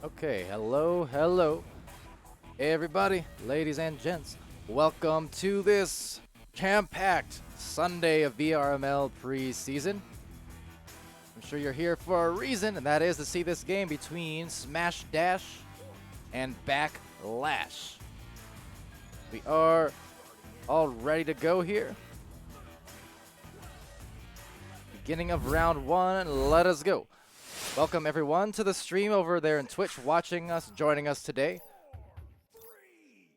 Okay, hello, everybody, ladies and gents. Welcome to this jam-packed Sunday of VRML preseason. I'm sure you're here for a reason, and that is to see this game between Smash Dash and Backlash. We are all ready to go here. Beginning of round one, let us go. Welcome everyone to the stream over there in Twitch, watching us, joining us today.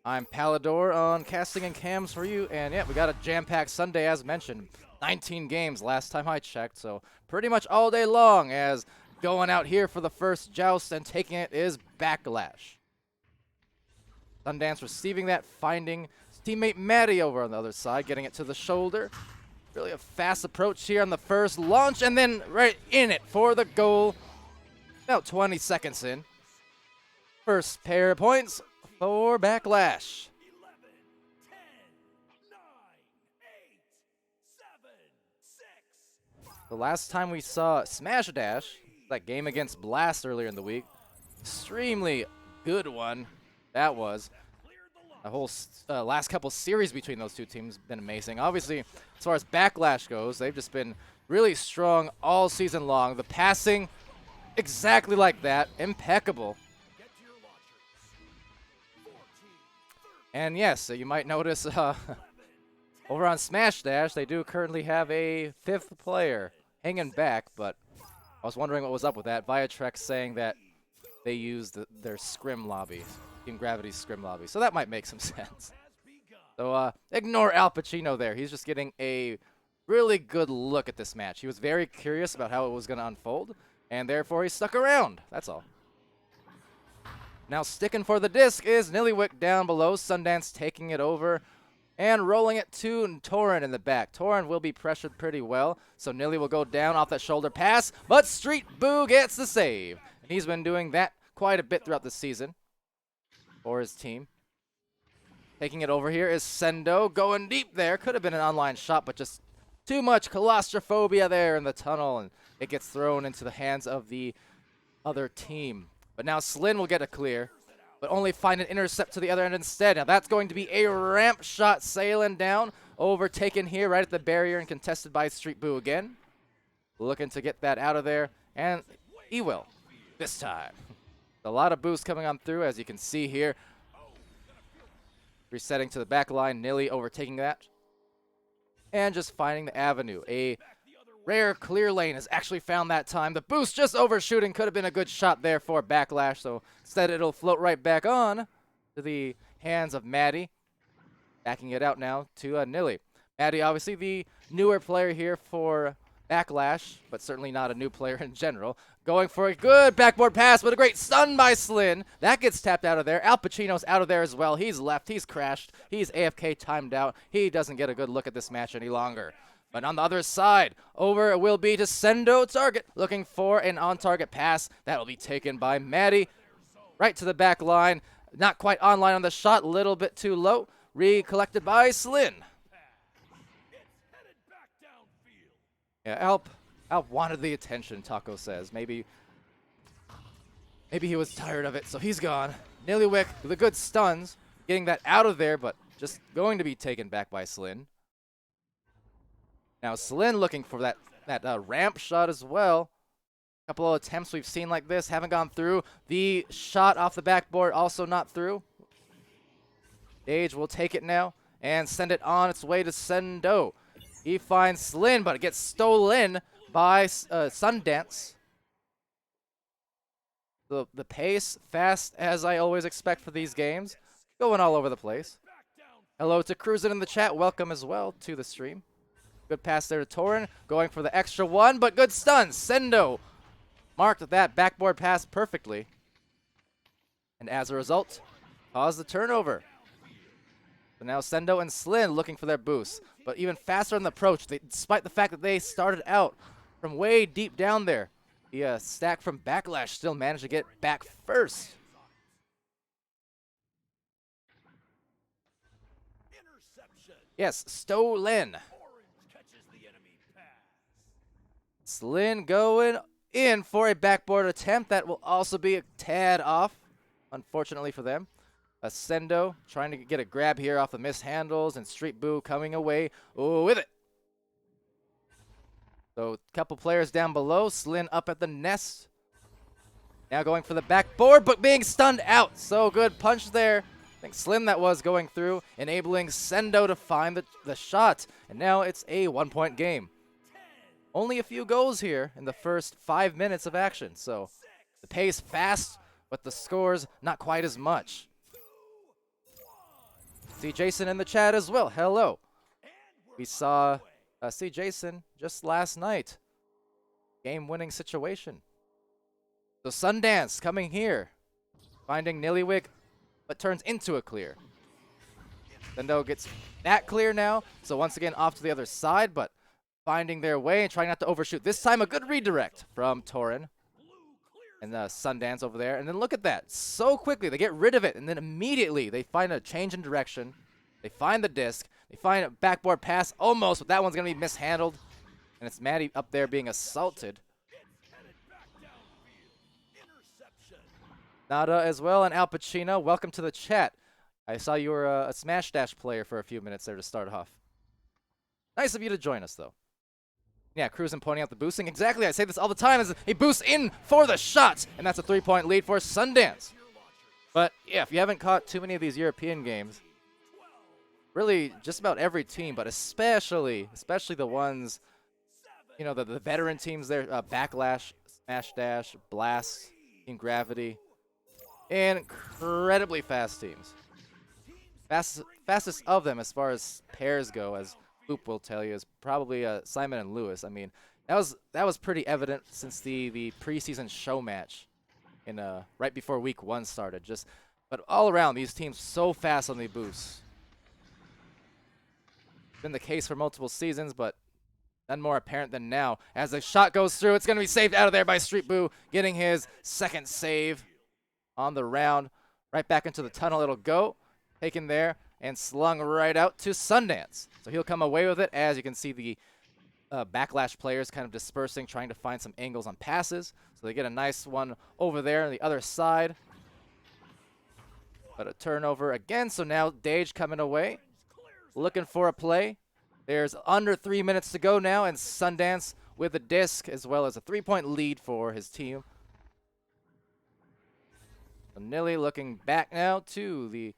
I'm Palidore on casting and cams for you, and yeah, we got a jam-packed Sunday as mentioned. 19 games last time I checked, so pretty much all day long as going out here for the first joust and taking it is Backlash. Sundance receiving that, finding his teammate Maddie over on the other side, getting it to the shoulder. Really a fast approach here on the first launch, and then right in it for the goal. About 20 seconds in. First pair of points for Backlash. 11, 10, 9, 8, 7, 6. The last time we saw Smash Dash, that game against Blast earlier in the week, extremely good one. That was. The whole last couple series between those two teams have been amazing. Obviously, as far as Backlash goes, they've just been really strong all season long. The passing, exactly like that, impeccable. And yes, so you might notice over on Smash Dash, they do currently have a 5th player hanging back, but I was wondering what was up with that. Viatrex saying that they used their scrim lobby, Team Gravity's scrim lobby, so that might make some sense. So ignore Al Pacino there. He's just getting a really good look at this match. He was very curious about how it was going to unfold, and therefore he stuck around. That's all. Now sticking for the disc is Nillywick down below. Sundance taking it over and rolling it to Torin in the back. Torin will be pressured pretty well, so Nilly will go down off that shoulder pass, but Street Boo gets the save. And he's been doing that quite a bit throughout the season for his team. Taking it over here is Sendo, going deep there. Could have been an online shot, but just too much claustrophobia there in the tunnel, and it gets thrown into the hands of the other team. But now Slyn will get a clear, but only find an intercept to the other end instead. Now that's going to be a ramp shot sailing down, overtaken here right at the barrier and contested by Street Boo again. Looking to get that out of there, and he will this time. A lot of boost coming on through, as you can see here. Resetting to the back line, Nilly overtaking that. And just finding the avenue. A rare clear lane is actually found that time. The boost just overshooting. Could have been a good shot there for Backlash, so instead it'll float right back on to the hands of Maddie. Backing it out now to Nilly. Maddie, obviously the newer player here for Backlash, but certainly not a new player in general. Going for a good backboard pass, but a great stun by Slyn. That gets tapped out of there. Al Pacino's out of there as well. He's left. He's crashed. He's AFK timed out. He doesn't get a good look at this match any longer. But on the other side, over will be to Sendo Target, looking for an on-target pass. That will be taken by Maddie. Right to the back line. Not quite online on the shot. A little bit too low. Recollected by Slyn. Yeah, Alp wanted the attention, Taco says. Maybe he was tired of it, so he's gone. Nillywick with the good stuns, getting that out of there, but just going to be taken back by Slyn. Now Slyn looking for that ramp shot as well. A couple of attempts we've seen like this haven't gone through. The shot off the backboard also not through. Age will take it now and send it on its way to Sendo. He finds Slyn, but it gets stolen by Sundance. The pace, fast as I always expect for these games, going all over the place. Hello to Cruisin' in the chat. Welcome as well to the stream. Good pass there to Torin, going for the extra one, but good stun. Sendo marked that backboard pass perfectly. And as a result, caused the turnover. So now Sendo and Slyn looking for their boost, but even faster on the approach, despite the fact that they started out from way deep down there. The stack from Backlash still managed to get back first. Yes, stolen. Slyn going in for a backboard attempt that will also be a tad off, unfortunately for them. Sendo trying to get a grab here off the mishandles, and Street Boo coming away with it. So a couple players down below, Slin up at the nest. Now going for the backboard, but being stunned out. So good punch there. I think Slin that was going through, enabling Sendo to find the shot. And now it's a 1-point game. Only a few goals here in the first 5 minutes of action. So the pace fast, but the scores not quite as much. See Jason in the chat as well. Hello. We saw see Jason just last night. Game-winning situation. So Sundance coming here, finding Nillywick, but turns into a clear. Sendo gets that clear now, so once again off to the other side, but finding their way and trying not to overshoot. This time a good redirect from Torin and Sundance over there. And then look at that. So quickly, they get rid of it, and then immediately they find a change in direction. They find the disc. They find a backboard pass almost, but that one's going to be mishandled. And it's Maddie up there being assaulted. Nada as well, and Al Pacino, welcome to the chat. I saw you were a Smash Dash player for a few minutes there to start off. Nice of you to join us, though. Yeah, Cruisin pointing out the boosting. Exactly, I say this all the time, as he boosts in for the shot, and that's a 3-point lead for Sundance. But yeah, if you haven't caught too many of these European games, really just about every team, but especially the ones, you know, the veteran teams there, Backlash, Smash Dash, Blast, Team Gravity, incredibly fast teams. Fastest of them as far as pairs go, as Boop will tell you, is probably Simon and Lewis. I mean, that was pretty evident since the preseason show match in right before week 1 started. But all around, these teams so fast on the boosts. Been the case for multiple seasons, but none more apparent than now. As the shot goes through, it's going to be saved out of there by Street Boo, getting his second save on the round. Right back into the tunnel it'll go. Taken there and slung right out to Sundance. So he'll come away with it, as you can see the Backlash players kind of dispersing, trying to find some angles on passes. So they get a nice one over there on the other side. But a turnover again, so now Dage coming away, looking for a play. There's under 3 minutes to go now, and Sundance with a disc, as well as a 3-point lead for his team. So Nilly looking back now to the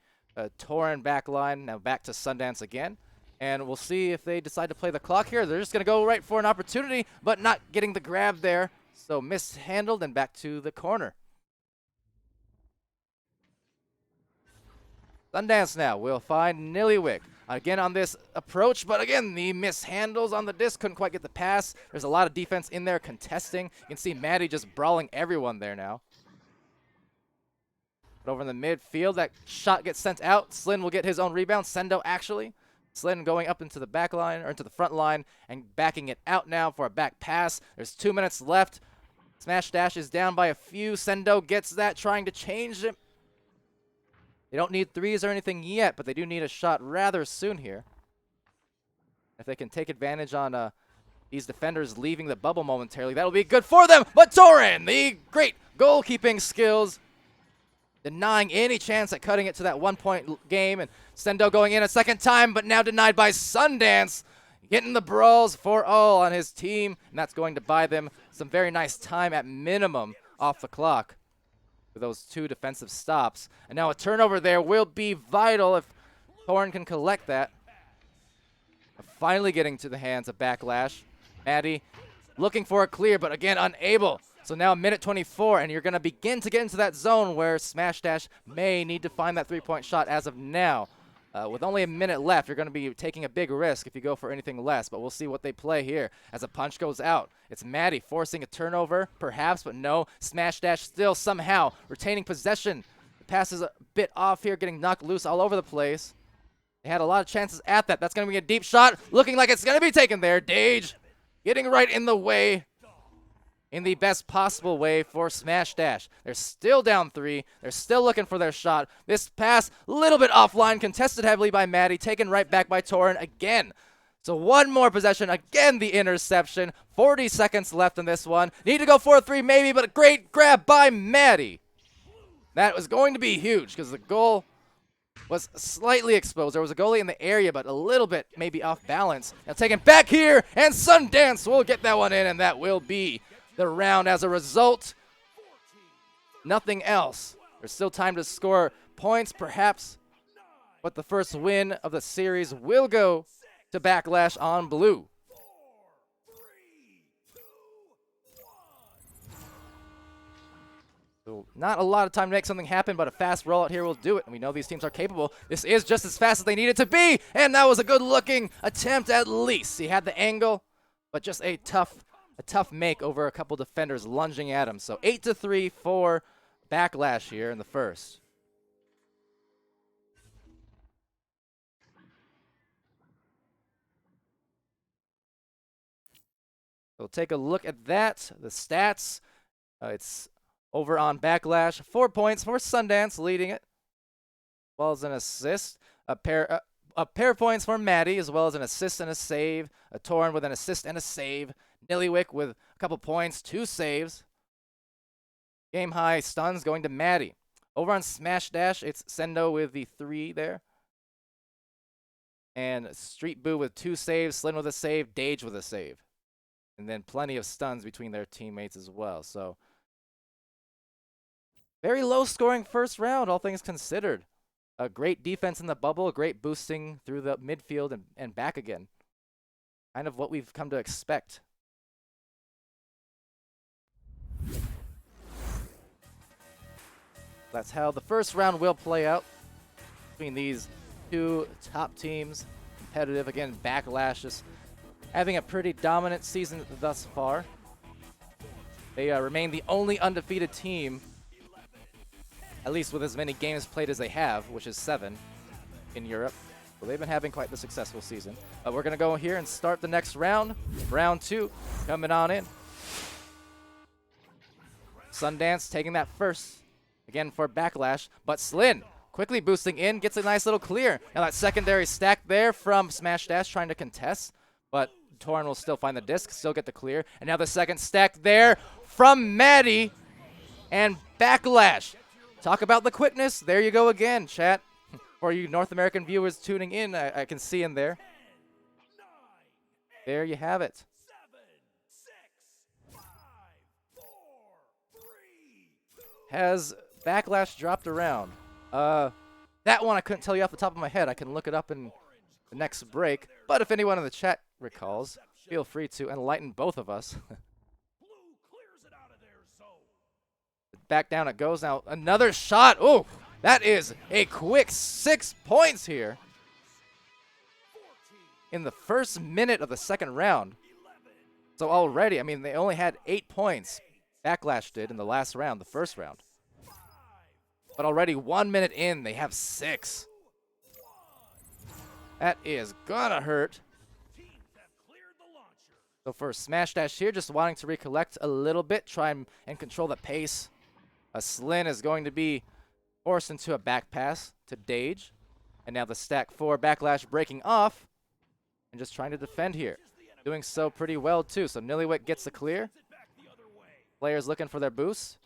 Torin back line, now back to Sundance again. And we'll see if they decide to play the clock here. They're just going to go right for an opportunity, but not getting the grab there. So mishandled and back to the corner. Sundance now will find Nillywick. Again on this approach, but again, the mishandles on the disc. Couldn't quite get the pass. There's a lot of defense in there contesting. You can see Maddie just brawling everyone there now. But over in the midfield, that shot gets sent out. Slin will get his own rebound. Sendo actually. Slin going up into the back line, or into the front line, and backing it out now for a back pass. There's 2 minutes left. Smash Dash is down by a few. Sendo gets that, trying to change it. They don't need threes or anything yet, but they do need a shot rather soon here. If they can take advantage on these defenders leaving the bubble momentarily, that'll be good for them. But Torin, the great goalkeeping skills, denying any chance at cutting it to that 1-point game. And Sendo going in a second time, but now denied by Sundance. Getting the brawls for all on his team, and that's going to buy them some very nice time at minimum off the clock with those 2 defensive stops. And now a turnover there will be vital if Torin can collect that. Finally getting to the hands of Backlash. Maddie looking for a clear, but again unable. So now minute 24, and you're going to begin to get into that zone where Smash Dash may need to find that 3-point shot as of now. With only a minute left, you're going to be taking a big risk if you go for anything less, but we'll see what they play here as a punch goes out. It's Maddie forcing a turnover, perhaps, but no. Smash Dash still somehow retaining possession. The pass is a bit off here, getting knocked loose all over the place. They had a lot of chances at that. That's going to be a deep shot, looking like it's going to be taken there. Dage getting right in the way, in the best possible way for Smash Dash. They're still down 3. They're still looking for their shot. This pass, a little bit offline, contested heavily by Maddie, taken right back by Torin again. So one more possession, again the interception. 40 seconds left in this one. Need to go for a 3 maybe, but a great grab by Maddie. That was going to be huge because the goal was slightly exposed. There was a goalie in the area, but a little bit maybe off balance. Now taken back here, and Sundance will get that one in, and that will be the round as a result. Nothing else. There's still time to score points, perhaps, but the first win of the series will go to Backlash on blue. So not a lot of time to make something happen, but a fast rollout here will do it. And we know these teams are capable. This is just as fast as they need it to be. And that was a good-looking attempt at least. He had the angle, but just a tough make over a couple defenders lunging at him. So 8-3 for Backlash here in the first. So take a look at that. The stats. It's over on Backlash. 4 points for Sundance, leading it, as well as an assist. A pair of points for Maddie, as well as an assist and a save. A Torn with an assist and a save. Nillywick with a couple points, 2 saves. Game high stuns going to Maddie. Over on Smash Dash, it's Sendo with the 3 there. And Street Boo with 2 saves, Slin with a save, Dage with a save. And then plenty of stuns between their teammates as well. So very low scoring first round, all things considered. A great defense in the bubble, great boosting through the midfield and back again. Kind of what we've come to expect. That's how the first round will play out between these two top teams. Competitive, again, Backlash just having a pretty dominant season thus far. They remain the only undefeated team, at least with as many games played as they have, which is 7 in Europe. So they've been having quite the successful season. We're going to go here and start the next round. Round 2 coming on in. Sundance taking that first, again for Backlash, but Slin quickly boosting in, gets a nice little clear. Now that secondary stack there from Smash Dash trying to contest, but Torn will still find the disc, still get the clear. And now the second stack there from Maddie and Backlash. Talk about the quickness. There you go again, chat. For you North American viewers tuning in, I can see in there. There you have it. Has Backlash dropped around? That one I couldn't tell you off the top of my head. I can look it up in the next break. But if anyone in the chat recalls, feel free to enlighten both of us. Back down it goes. Now another shot. Oh, that is a quick 6 points here in the first minute of the second round. So already, I mean, they only had 8 points. Backlash did in the last round, the first round. But already 1 minute in, they have 6. That is gonna hurt. So for Smash Dash here, just wanting to recollect a little bit, try and control the pace. A Slin is going to be forced into a back pass to Dage. And now the stack for Backlash breaking off and just trying to defend here. Doing so pretty well too. So Nillywick gets the clear. Players looking for their boost.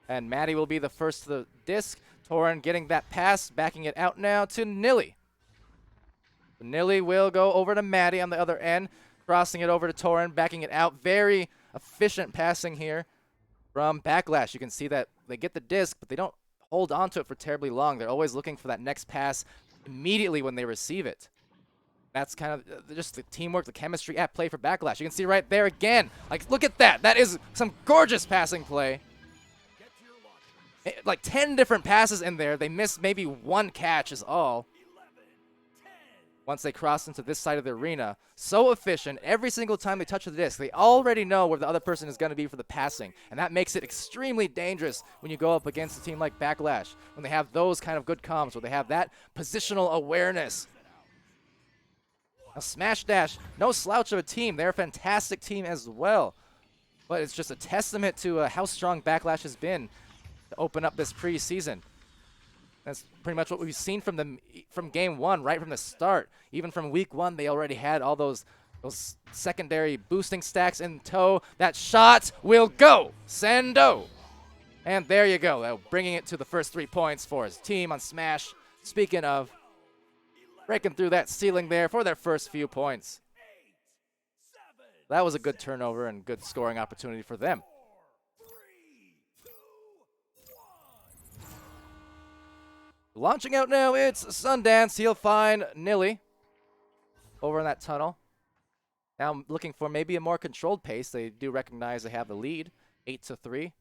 And Maddie will be the first to the disc. Torn getting that pass, backing it out now to Nilly. Nilly will go over to Maddie on the other end, crossing it over to Torren, backing it out. Very efficient passing here from Backlash. You can see that they get the disc, but they don't hold on to it for terribly long. They're always looking for that next pass immediately when they receive it. That's kind of just the teamwork, the chemistry at play for Backlash. You can see right there again. Like, look at that. That is some gorgeous passing play. Like 10 different passes in there. They missed maybe 1 catch is all. Once they cross into this side of the arena. So efficient. Every single time they touch the disc, they already know where the other person is going to be for the passing. And that makes it extremely dangerous when you go up against a team like Backlash. When they have those kind of good comms, where they have that positional awareness. Now Smash Dash, no slouch of a team. They're a fantastic team as well. But it's just a testament to how strong Backlash has been to open up this preseason. That's pretty much what we've seen from them from game one, right from the start. Even from week one, they already had all those secondary boosting stacks in tow. That shot will go. Sendo. And there you go. Bringing it to the first 3 points for his team on Smash. Speaking of, breaking through that ceiling there for their first few points. That was a good turnover and good scoring opportunity for them. Launching out now, it's Sundance. He'll find Nilly over in that tunnel. Now I'm looking for maybe a more controlled pace. They do recognize they have the lead, 8-3.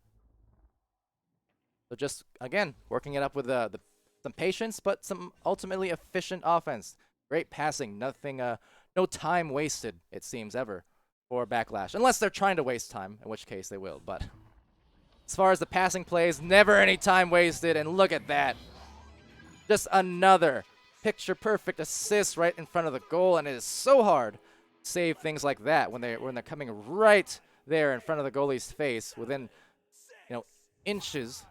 So just, again, working it up with some patience, but some ultimately efficient offense. Great passing, nothing, no time wasted, it seems, ever for Backlash. Unless they're trying to waste time, in which case they will. But as far as the passing plays, never any time wasted, and look at that. Just another picture-perfect assist right in front of the goal, and it is so hard to save things like that when they're coming right there in front of the goalie's face within, inches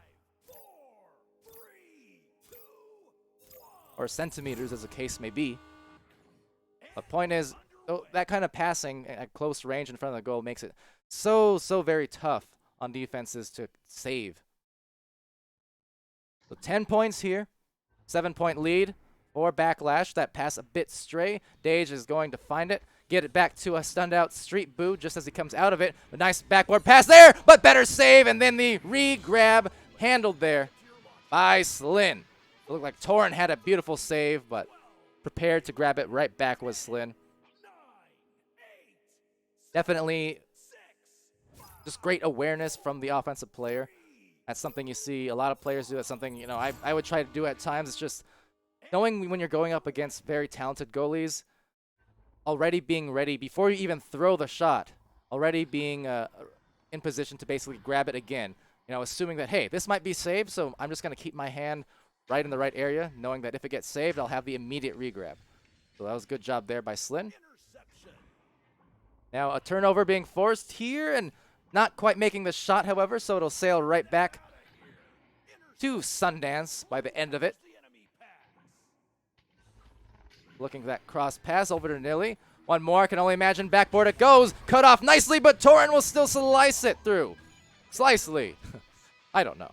or centimeters, as the case may be. The point is, that kind of passing at close range in front of the goal makes it so very tough on defenses to save. So 10 points here. 7-point lead for Backlash. That pass a bit stray. Dage is going to find it. Get it back to a stunned out Street Boo just as he comes out of it. A nice backboard pass there, but better save. And then the re-grab handled there by Slin. It looked like Torrent had a beautiful save, but prepared to grab it right back was Slin. Definitely just great awareness from the offensive player. That's something you see a lot of players do. That's something, I would try to do at times. It's just knowing when you're going up against very talented goalies, already being ready before you even throw the shot, already being in position to basically grab it again. Assuming that, hey, this might be saved, so I'm just going to keep my hand right in the right area, knowing that if it gets saved, I'll have the immediate regrab. So that was a good job there by Slin. Now a turnover being forced here, and not quite making the shot, however, so it'll sail right back to Sundance by the end of it. Looking for that cross pass over to Nilly. One more, I can only imagine. Backboard it goes. Cut off nicely, but Torrent will still slice it through. Slicely. I don't know.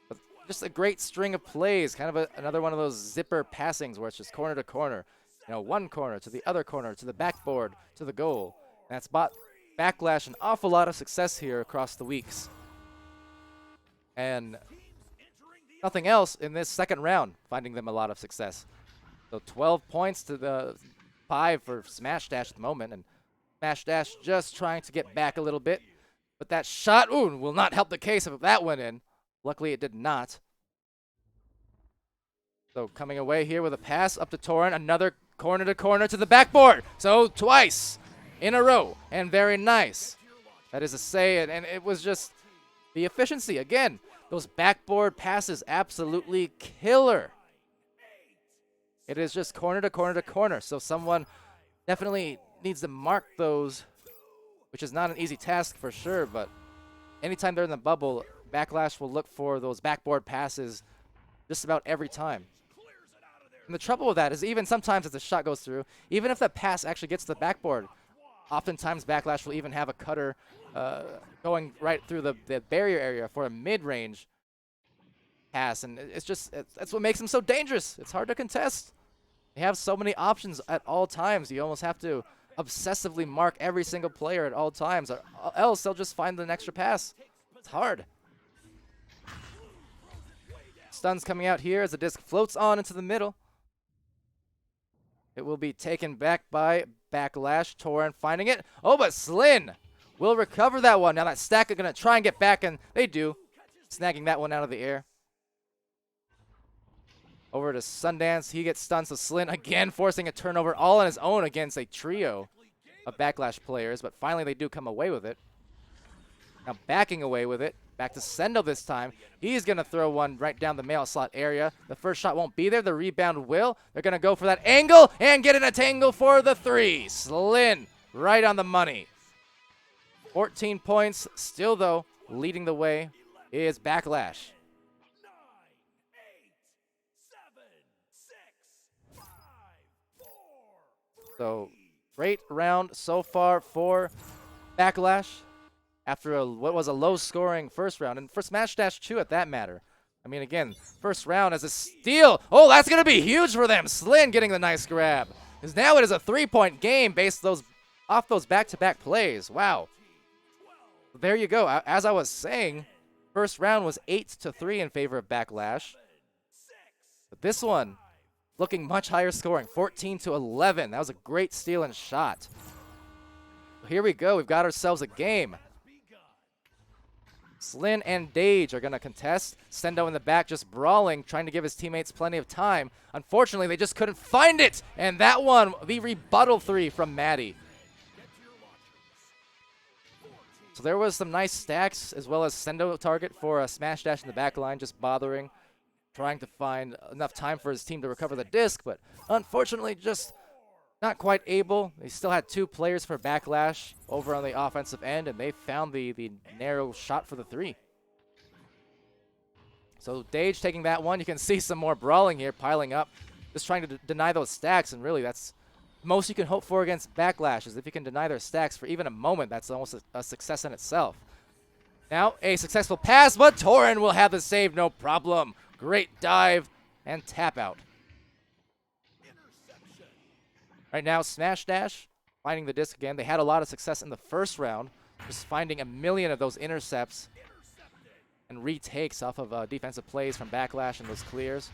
But just a great string of plays. Kind of another one of those zipper passings where it's just corner to corner. One corner to the other corner, to the backboard, to the goal. And that's bought Backlash an awful lot of success here across the weeks. And nothing else in this second round, finding them a lot of success. So 12 points to the 5 for Smash Dash at the moment. And Smash Dash just trying to get back a little bit. But that shot, will not help the case if that went in. Luckily, it did not. So coming away here with a pass up to Torrent. Another corner to corner to the backboard. So twice in a row, and very nice. That is to say, and it was just the efficiency. Again, those backboard passes, absolutely killer. It is just corner to corner to corner, so someone definitely needs to mark those, which is not an easy task for sure, but anytime they're in the bubble, Backlash will look for those backboard passes just about every time. And the trouble with that is even sometimes if the shot goes through, even if the pass actually gets to the backboard, oftentimes Backlash will even have a cutter going right through the barrier area for a mid-range pass. And that's what makes them so dangerous. It's hard to contest. They have so many options at all times. You almost have to obsessively mark every single player at all times, or else they'll just find an extra pass. It's hard. Stuns coming out here as the disc floats on into the middle. It will be taken back by Backlash. Torrent finding it. Oh, but Slin will recover that one. Now that stack are going to try and get back, and they do. Snagging that one out of the air. Over to Sundance. He gets stunned, so Slin again forcing a turnover all on his own against a trio of Backlash players, but finally they do come away with it. Now backing away with it. Back to Sendo this time. He's going to throw one right down the mail slot area. The first shot won't be there. The rebound will. They're going to go for that angle and get in a tangle for the 3. Slin right on the money. 14 points. Still, though, leading the way is Backlash. So great round so far for Backlash after what was a low-scoring first round, and for Smash Dash 2 at that matter. I mean, again, first round as a steal. Oh, that's going to be huge for them. Slin getting the nice grab. Because now it is a 3-point game based off those back-to-back plays. Wow. There you go. As I was saying, first round was 8-3 in favor of Backlash. But this one, looking much higher scoring, 14-11. That was a great steal and shot. Here we go. We've got ourselves a game. Slin and Dage are going to contest. Sendo in the back just brawling, trying to give his teammates plenty of time. Unfortunately, they just couldn't find it. And that one, the rebuttal 3 from Maddie. So there was some nice stacks, as well as Sendo target for a Smash Dash in the back line, just bothering, trying to find enough time for his team to recover the disc, but unfortunately just not quite able. They still had 2 players for Backlash over on the offensive end, and they found the narrow shot for the 3. So Dage taking that one. You can see some more brawling here piling up, just trying to deny those stacks, and really that's the most you can hope for against Backlash is if you can deny their stacks for even a moment. That's almost a success in itself. Now a successful pass, but Torin will have the save, no problem. Great dive and tap out. Right now, Smash Dash finding the disc again. They had a lot of success in the first round, just finding a million of those intercepts and retakes off of defensive plays from Backlash and those clears.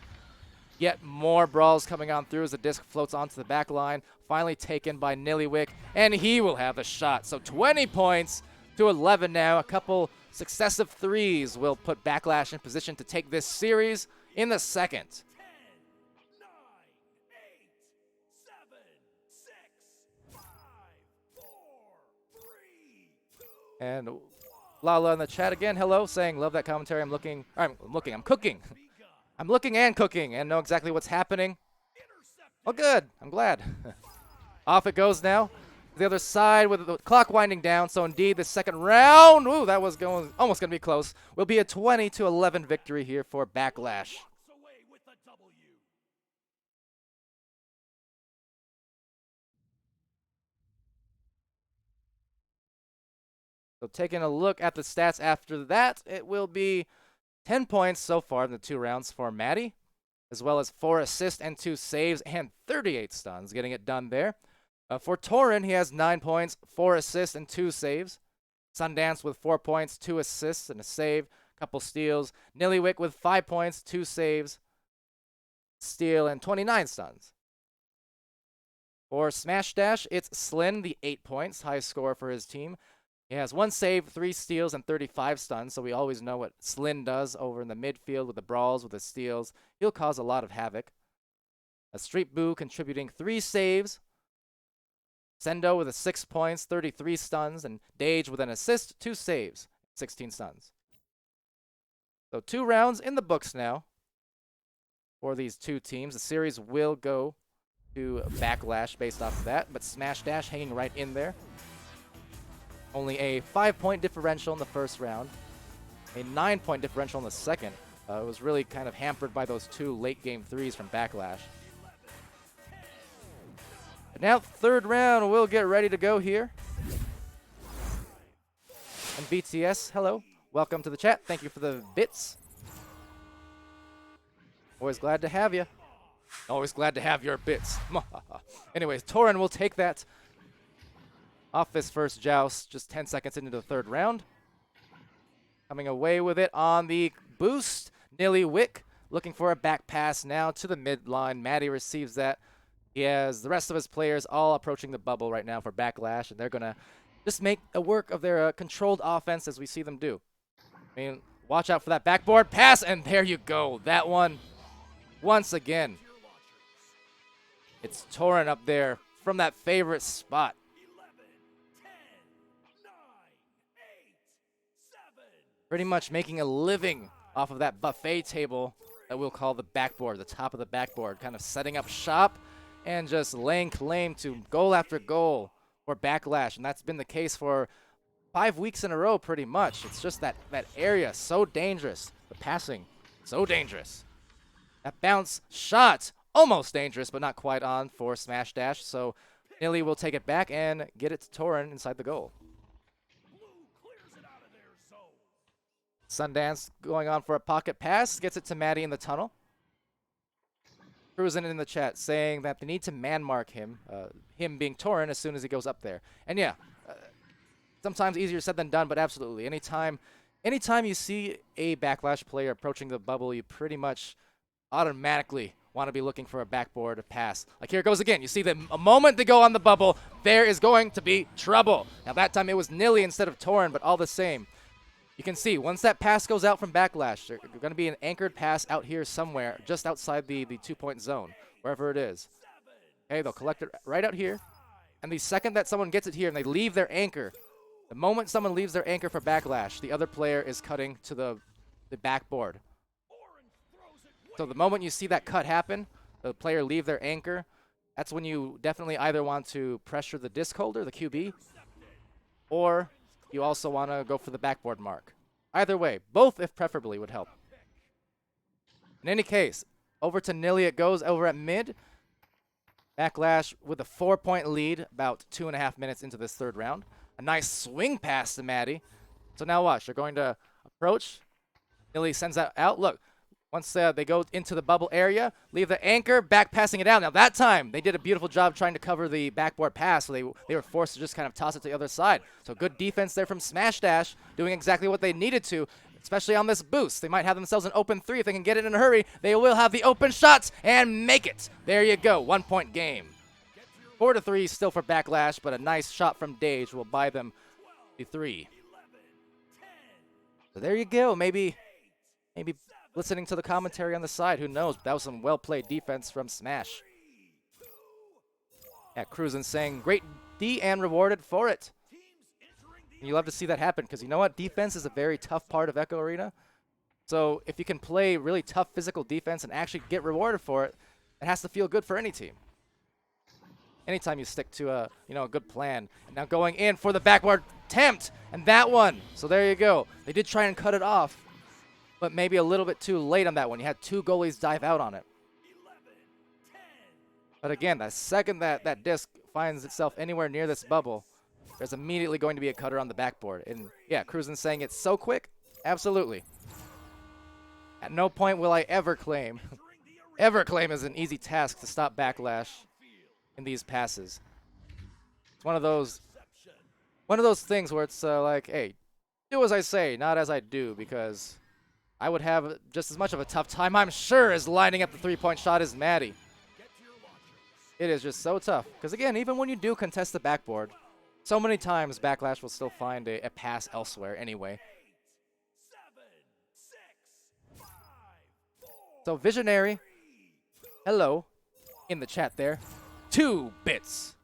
Yet more brawls coming on through as the disc floats onto the back line. Finally taken by Nillywick, and he will have the shot. So 20 points to 11 now. A couple successive threes will put Backlash in position to take this series in the second. 10, 9, 8, 7, 6, 5, 4, 3, 2. And Lala in the chat again, hello, saying, love that commentary. I'm cooking. I'm looking and cooking and know exactly what's happening. Oh, good. I'm glad. Off it goes now. The other side with the clock winding down. So indeed, the second round, ooh, that was almost going to be close, will be a 20-11 victory here for Backlash. Away with the W. So taking a look at the stats after that, it will be 10 points so far in the 2 rounds for Maddie, as well as 4 assists and 2 saves and 38 stuns, getting it done there. For Torin, he has 9 points, 4 assists, and 2 saves. Sundance with 4 points, 2 assists, and a save, couple steals. Nillywick with 5 points, 2 saves, steal, and 29 stuns. For Smash Dash, it's Slin, the 8 points, highest score for his team. He has 1 save, 3 steals, and 35 stuns, so we always know what Slin does over in the midfield with the brawls, with the steals. He'll cause a lot of havoc. A Street Boo contributing 3 saves. Sendo with 6 points, 33 stuns, and Dage with an assist, 2 saves, 16 stuns. So 2 rounds in the books now for these 2 teams. The series will go to Backlash based off of that, but Smash Dash hanging right in there. Only a 5-point differential in the first round, a 9-point differential in the second. It was really kind of hampered by those 2 late-game threes from Backlash. But now, third round, we'll get ready to go here. And BTS, hello. Welcome to the chat. Thank you for the bits. Always glad to have you. Always glad to have your bits. Anyways, Torin will take that off his first joust, just 10 seconds into the third round. Coming away with it on the boost. Nillywick looking for a back pass now to the midline. Maddie receives that. He has the rest of his players all approaching the bubble right now for Backlash, and they're going to just make a work of their controlled offense as we see them do. I mean, watch out for that backboard pass, and there you go. That one, once again. It's Torin up there from that favorite spot. 11, 10, 9, 8, 7. Pretty much making a living off of that buffet table that we'll call the backboard, the top of the backboard, kind of setting up shop and just laying claim to goal after goal for Backlash. And that's been the case for 5 weeks in a row pretty much. It's just that area so dangerous. The passing, so dangerous. That bounce shot, almost dangerous, but not quite on for Smash Dash. So Nilly will take it back and get it to Torin inside the goal. Blue clears it out of their zone. Sundance going on for a pocket pass, gets it to Maddie in the tunnel. Cruising in the chat saying that they need to man mark him, him being Torin, as soon as he goes up there. And yeah, sometimes easier said than done, but absolutely. Anytime you see a Backlash player approaching the bubble, you pretty much automatically want to be looking for a backboard pass. Like here it goes again. You see the a moment they go on the bubble, there is going to be trouble. Now that time it was Nilly instead of Torin, but all the same. You can see once that pass goes out from Backlash, there's going to be an anchored pass out here somewhere, just outside the 2-point zone, wherever it is. Okay, they'll collect it right out here. And the second that someone gets it here and they leave their anchor, the moment someone leaves their anchor for Backlash, the other player is cutting to the backboard. So the moment you see that cut happen, the player leave their anchor, that's when you definitely either want to pressure the disc holder, the QB, or you also want to go for the backboard mark. Either way, both if preferably would help. In any case, over to Nilly it goes over at mid. Backlash with a 4-point lead about 2.5 minutes into this third round. A nice swing pass to Maddie. So now watch, they're going to approach. Nilly sends that out. Look, once they go into the bubble area, leave the anchor, back passing it out. Now that time, they did a beautiful job trying to cover the backboard pass, so they were forced to just kind of toss it to the other side. So good defense there from Smash Dash, doing exactly what they needed to, especially on this boost. They might have themselves an open 3 if they can get it in a hurry. They will have the open shots and make it. There you go, 1-point game. 4-3 still for Backlash, but a nice shot from Dage will buy them the 3. So there you go, maybe listening to the commentary on the side, who knows? That was some well-played defense from Smash. Yeah, Cruisin saying, great D and rewarded for it. And you love to see that happen, because you know what? Defense is a very tough part of Echo Arena. So if you can play really tough physical defense and actually get rewarded for it, it has to feel good for any team. Anytime you stick to a good plan. And now going in for the backward attempt, and that one. So there you go. They did try and cut it off, but maybe a little bit too late on that one. You had 2 goalies dive out on it. But again, the second that disc finds itself anywhere near this bubble, there's immediately going to be a cutter on the backboard. And yeah, Cruisin's saying it's so quick. Absolutely. At no point will I ever claim as an easy task to stop Backlash in these passes. It's one of those things where it's like, hey, do as I say, not as I do, because I would have just as much of a tough time, I'm sure, as lining up the 3-point shot as Maddie. It is just so tough. Because again, even when you do contest the backboard, so many times Backlash will still find a pass elsewhere anyway. So Visionary, hello, in the chat there. 2 bits.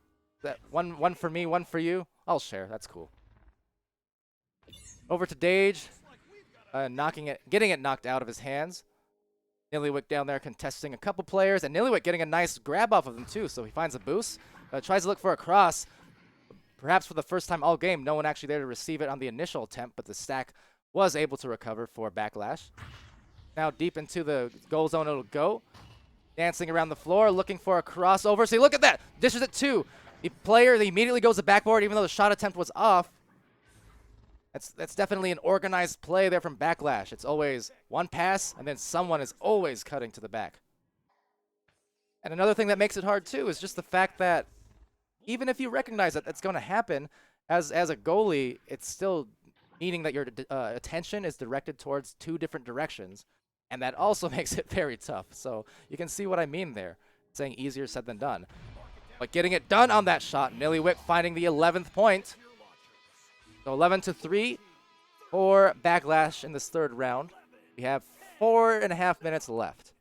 That one for me, 1 for you. I'll share. That's cool. Over to Dage, getting it knocked out of his hands. Nillywick down there contesting a couple players, and Nillywick getting a nice grab off of him too. So he finds a boost, tries to look for a cross. Perhaps for the first time all game, no one actually there to receive it on the initial attempt, but the stack was able to recover for Backlash. Now deep into the goal zone it'll go. Dancing around the floor, looking for a crossover. See, look at that. Dishes it to the player. He immediately goes to backboard, even though the shot attempt was off. That's definitely an organized play there from Backlash. It's always one pass, and then someone is always cutting to the back. And another thing that makes it hard, too, is just the fact that even if you recognize that that's going to happen, as a goalie, it's still meaning that your attention is directed towards 2 different directions. And that also makes it very tough. So you can see what I mean there, saying easier said than done. But getting it done on that shot, Nillywick finding the 11th point. So 11-3 for Backlash in this third round. We have 4.5 minutes left.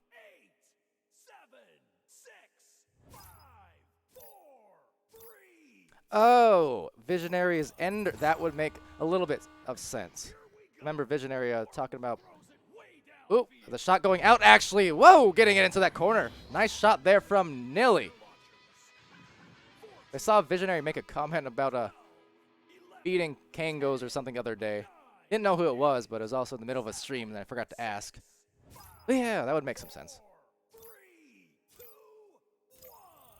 Oh, Visionary is Ender. That would make a little bit of sense. Remember Visionary talking about... Ooh, the shot going out, actually. Whoa, getting it into that corner. Nice shot there from Nilly. I saw Visionary make a comment about beating Kangos or something the other day. Didn't know who it was, but it was also in the middle of a stream, and I forgot to ask. But yeah, that would make some sense.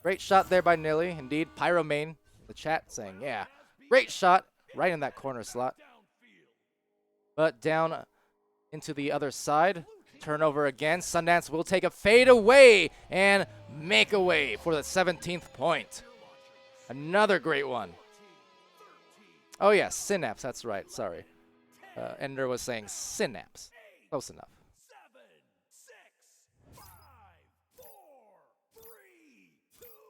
Great shot there by Nilly. Indeed, Pyromane, the chat saying, yeah, great shot right in that corner slot. But down into the other side. Turnover again. Sundance will take a fade away and make away for the 17th point. Another great one. Oh, yeah, Synapse. That's right. Sorry. Ender was saying Synapse. Close enough.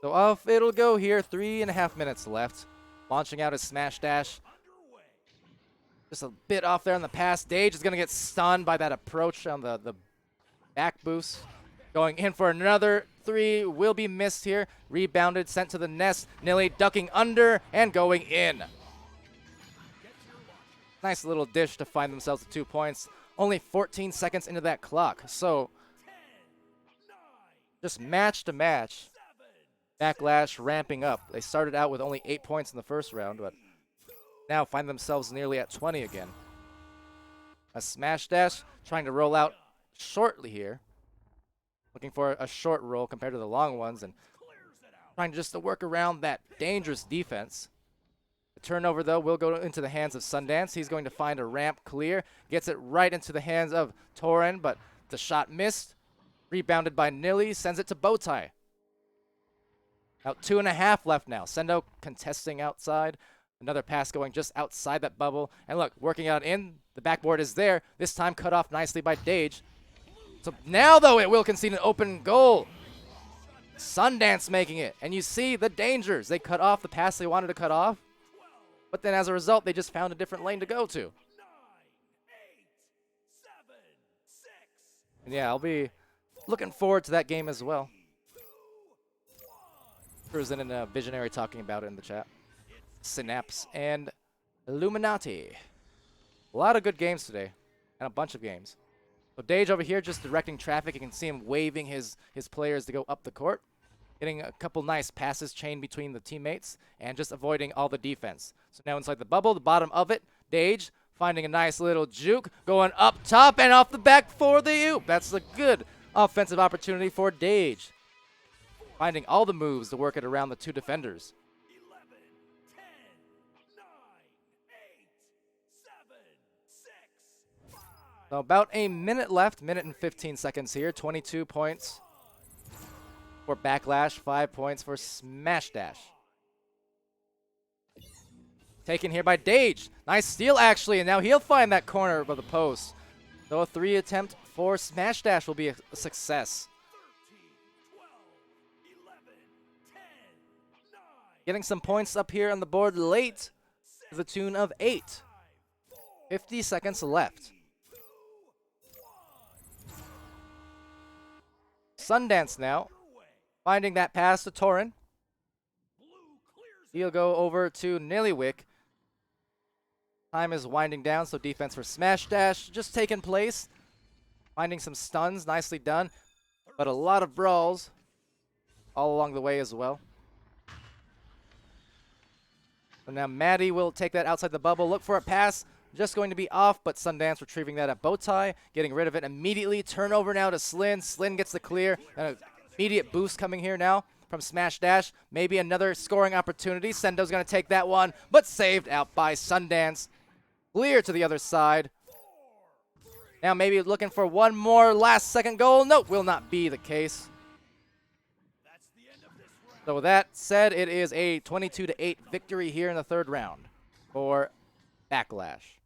So off it'll go here. 3.5 minutes left. Launching out his smash dash. Just a bit off there on the pass. Dage is going to get stunned by that approach on the back boost. Going in for another 3. Will be missed here. Rebounded, sent to the nest. Nilly ducking under and going in. Nice little dish to find themselves at 2 points. Only 14 seconds into that clock. So just match to match. Backlash ramping up. They started out with only 8 points in the first round, but now find themselves nearly at 20 again. A smash dash, trying to roll out shortly here. Looking for a short roll compared to the long ones, and trying just to work around that dangerous defense. The turnover, though, will go into the hands of Sundance. He's going to find a ramp clear. Gets it right into the hands of Torin, but the shot missed. Rebounded by Nilly, sends it to Bowtie. About 2.5 left now. Sendo contesting outside. Another pass going just outside that bubble. And look, working out in. The backboard is there. This time cut off nicely by Dage. So now, though, it will concede an open goal. Sundance making it. And you see the dangers. They cut off the pass they wanted to cut off. But then as a result, they just found a different lane to go to. And yeah, I'll be looking forward to that game as well. Cruising and Visionary talking about it in the chat. Synapse and Illuminati. A lot of good games today, and a bunch of games. So Dage over here just directing traffic. You can see him waving his players to go up the court. Getting a couple nice passes chained between the teammates, and just avoiding all the defense. So now inside the bubble, the bottom of it, Dage finding a nice little juke, going up top and off the back for the oop. That's a good offensive opportunity for Dage. Finding all the moves to work it around the 2 defenders. 11, 10, 9, 8, 7, 6, 5. So about a minute left, minute and 15 seconds here. 22 points for Backlash, 5 points for Smash Dash. Taken here by Dage. Nice steal, actually, and now he'll find that corner of the post. So a 3 attempt for Smash Dash will be a success. 13, 12, 11, 10, 9, Getting some points up here on the board late to the tune of 8. 50 seconds left. Sundance now, finding that pass to Torin. He'll go over to Nillywick. Time is winding down, so defense for Smash Dash just taking place. Finding some stuns, nicely done. But a lot of brawls all along the way as well. So now Maddie will take that outside the bubble, look for a pass. Just going to be off, but Sundance retrieving that at Bowtie, getting rid of it immediately. Turnover now to Slin. Slin gets the clear. An immediate boost coming here now from Smash Dash. Maybe another scoring opportunity. Sendo's going to take that one, but saved out by Sundance. Clear to the other side. Now maybe looking for one more last-second goal. Nope, will not be the case. So with that said, it is a 22-8 victory here in the 3rd round for Backlash.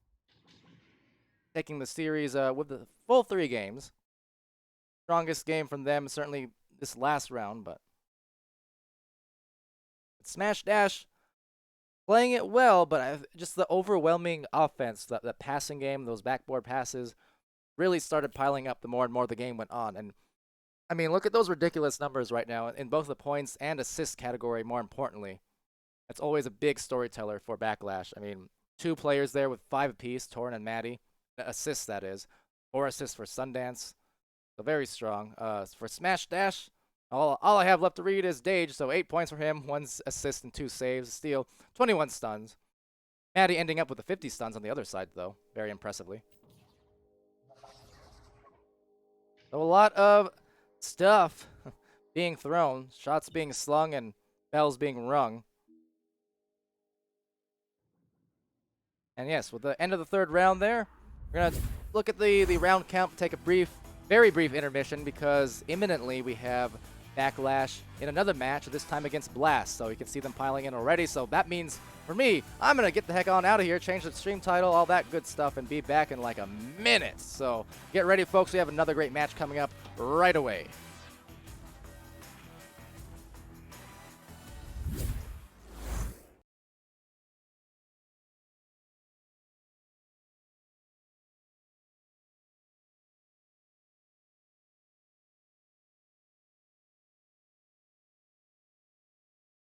Taking the series with the full 3 games. Strongest game from them, certainly this last round, but Smash Dash playing it well, but just the overwhelming offense, the passing game, those backboard passes really started piling up the more and more the game went on. And I mean, look at those ridiculous numbers right now in both the points and assist category, more importantly. That's always a big storyteller for Backlash. I mean, 2 players there with 5 apiece, Torin and Maddie. Assists, that is. 4 assists for Sundance. So very strong. For Smash Dash, all I have left to read is Dage, so 8 points for him, 1 assist and 2 saves, steal, 21 stuns. Maddie ending up with the 50 stuns on the other side, though, very impressively. So a lot of stuff being thrown, shots being slung, and bells being rung. And yes, with the end of the third round there, we're going to look at the round count, take a very brief intermission because imminently we have Backlash in another match, this time against Blast. So you can see them piling in already. So that means, for me, I'm going to get the heck on out of here, change the stream title, all that good stuff, and be back in like a minute. So get ready, folks. We have another great match coming up right away.